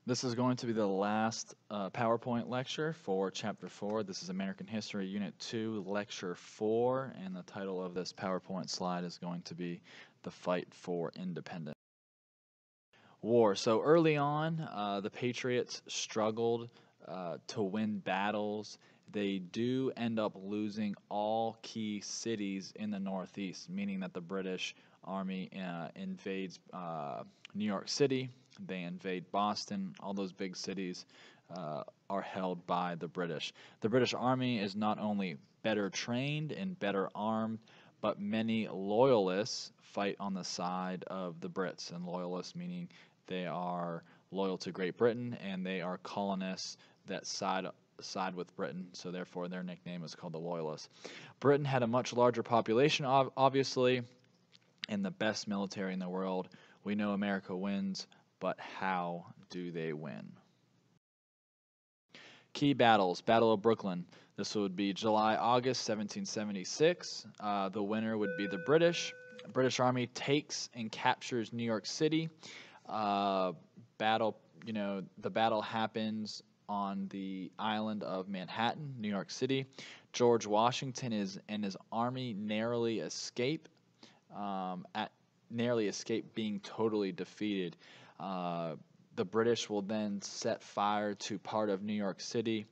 This is going to be the last PowerPoint lecture for Chapter 4. This is American History, Unit 2, Lecture 4, and the title of this PowerPoint slide is going to be The Fight for Independence. War. So early on, the Patriots struggled to win battles. They do end up losing all key cities in the Northeast, meaning that the British Army invades New York City, they invade Boston. All those big cities are held by the British. The British Army is not only better trained and better armed, but many loyalists fight on the side of the Brits, and loyalists meaning they are loyal to Great Britain and they are colonists that side with Britain, so therefore their nickname is called the Loyalists. Britain had a much larger population, obviously, and the best military in the world. We know America wins, but how do they win? Key battles. Battle of Brooklyn. This would be July-August 1776. The winner would be the British. British Army takes and captures New York City. The battle happens on the island of Manhattan, New York City. George Washington and his army narrowly escape being totally defeated. The British will then set fire to part of New York City,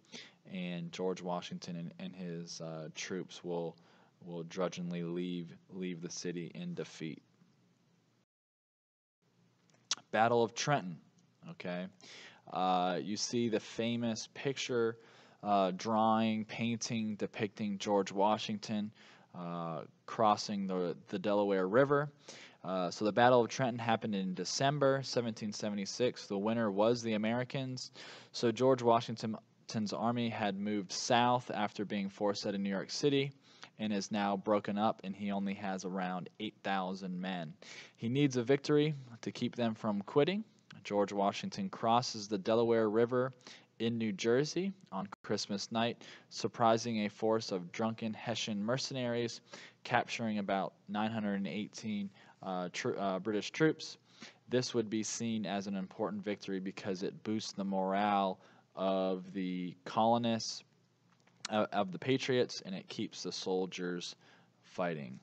and George Washington and his troops will drudgingly leave the city in defeat. Battle of Trenton. Okay, you see the famous picture, painting depicting George Washington crossing the Delaware River. So the Battle of Trenton happened in December 1776. The winner was the Americans. So George Washington's army had moved south after being forced out of New York City and is now broken up, and he only has around 8,000 men. He needs a victory to keep them from quitting. George Washington crosses the Delaware River in New Jersey on Christmas night, surprising a force of drunken Hessian mercenaries, capturing about 918 British troops. This would be seen as an important victory because it boosts the morale of the colonists, of the Patriots, and it keeps the soldiers fighting.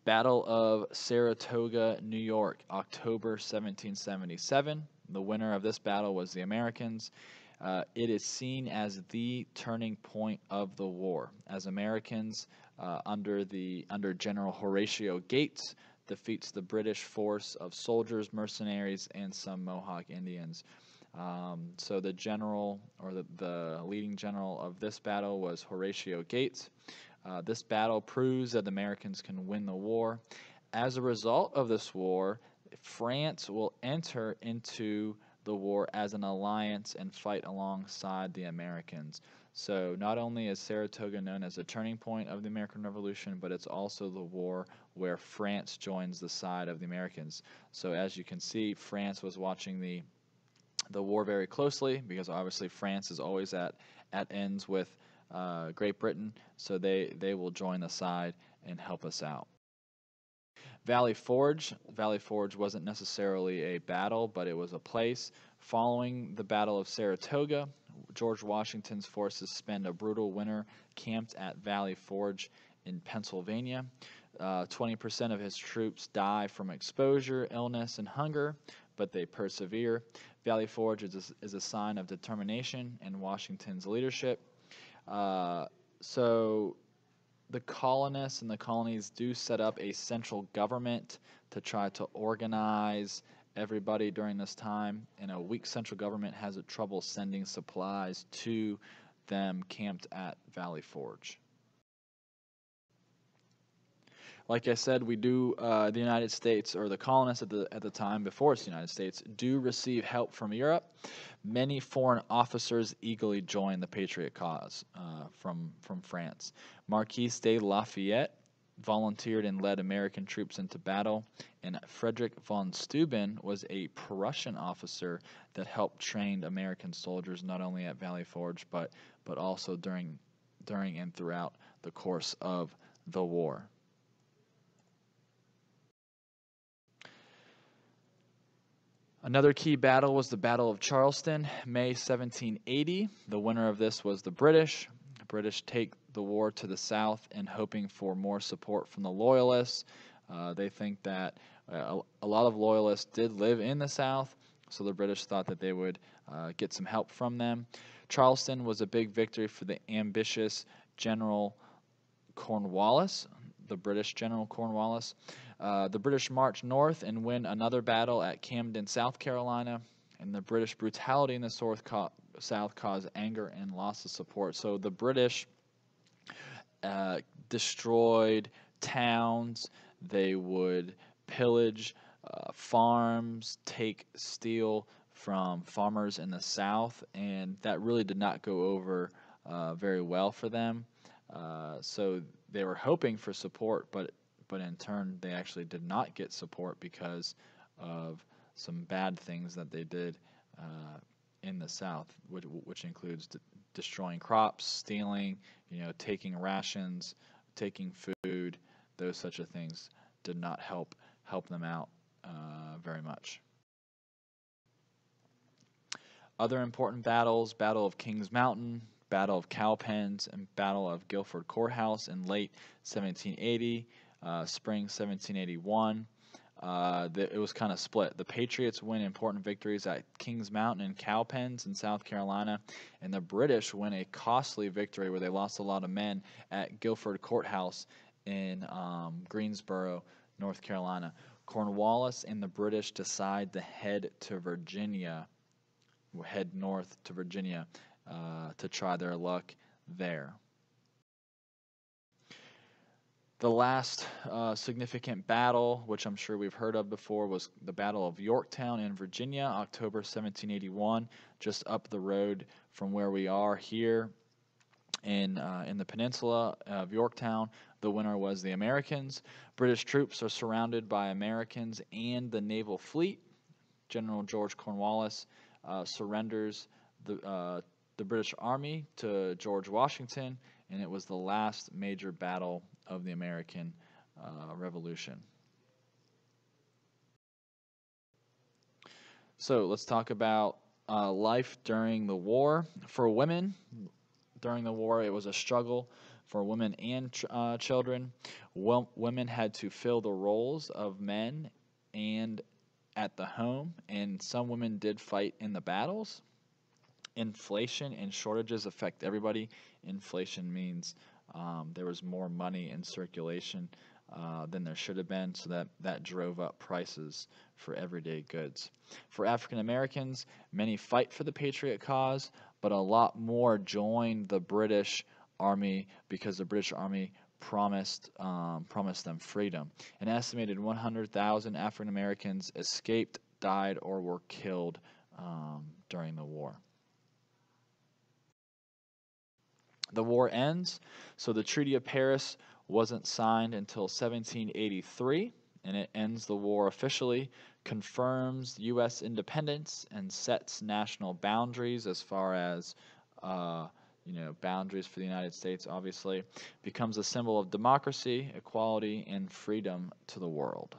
Battle of Saratoga, New York, October 1777. The winner of this battle was the Americans. It is seen as the turning point of the war, as Americans under General Horatio Gates defeats the British force of soldiers, mercenaries, and some Mohawk Indians. So the general, or the leading general of this battle was Horatio Gates. This battle proves that the Americans can win the war. As a result of this war, France will enter into the war as an alliance and fight alongside the Americans. So not only is Saratoga known as a turning point of the American Revolution, but it's also the war where France joins the side of the Americans. So as you can see, France was watching the war very closely, because obviously France is always at ends with Great Britain, so they will join the side and help us out. Valley Forge. Valley Forge wasn't necessarily a battle, but it was a place. Following the Battle of Saratoga, George Washington's forces spend a brutal winter camped at Valley Forge in Pennsylvania. 20% of his troops die from exposure, illness, and hunger, but they persevere. Valley Forge is a sign of determination and Washington's leadership. So the colonists and the colonies do set up a central government to try to organize everybody during this time, and a weak central government has trouble sending supplies to them camped at Valley Forge. Like I said, we do, the United States, or the colonists at the time before it's the United States, do receive help from Europe. Many foreign officers eagerly join the Patriot cause from France. Marquis de Lafayette volunteered and led American troops into battle, and Frederick von Steuben was a Prussian officer that helped train American soldiers not only at Valley Forge but also during and throughout the course of the war. Another key battle was the Battle of Charleston, May 1780. The winner of this was the British. The British take the war to the south and hoping for more support from the Loyalists. They think that a lot of Loyalists did live in the south, so the British thought that they would get some help from them. Charleston was a big victory for the ambitious General Cornwallis, the British General Cornwallis. The British marched north and win another battle at Camden, South Carolina, and the British brutality in the South caused anger and loss of support. So the British destroyed towns. They would pillage farms, steal from farmers in the South, and that really did not go over very well for them. So they were hoping for support, but in turn they actually did not get support because of some bad things that they did in the South, which includes destroying crops, stealing, taking rations, taking food. Those such of things did not help them out very much. Other important battles: Battle of Kings Mountain, Battle of Cowpens, and Battle of Guilford Courthouse in late 1780, spring 1781. It was kind of split. The Patriots win important victories at Kings Mountain and Cowpens in South Carolina, and the British win a costly victory where they lost a lot of men at Guilford Courthouse in Greensboro, North Carolina. Cornwallis and the British decide to head north to Virginia to try their luck there. The last significant battle, which I'm sure we've heard of before, was the Battle of Yorktown in Virginia, October 1781, just up the road from where we are here in the peninsula of Yorktown. The winner was the Americans. British troops are surrounded by Americans and the naval fleet. General George Cornwallis surrenders the British Army to George Washington, and it was the last major battle of the American Revolution. So let's talk about life during the war. For women, during the war, it was a struggle for women and children. Women had to fill the roles of men and at the home, and some women did fight in the battles. Inflation and shortages affect everybody. Inflation means there was more money in circulation than there should have been, so that drove up prices for everyday goods. For African Americans, many fight for the Patriot cause, but a lot more joined the British Army because the British Army promised them freedom. An estimated 100,000 African Americans escaped, died, or were killed during the war. The war ends, so the Treaty of Paris wasn't signed until 1783, and it ends the war officially, confirms U.S. independence, and sets national boundaries as far as boundaries for the United States, obviously, becomes a symbol of democracy, equality, and freedom to the world.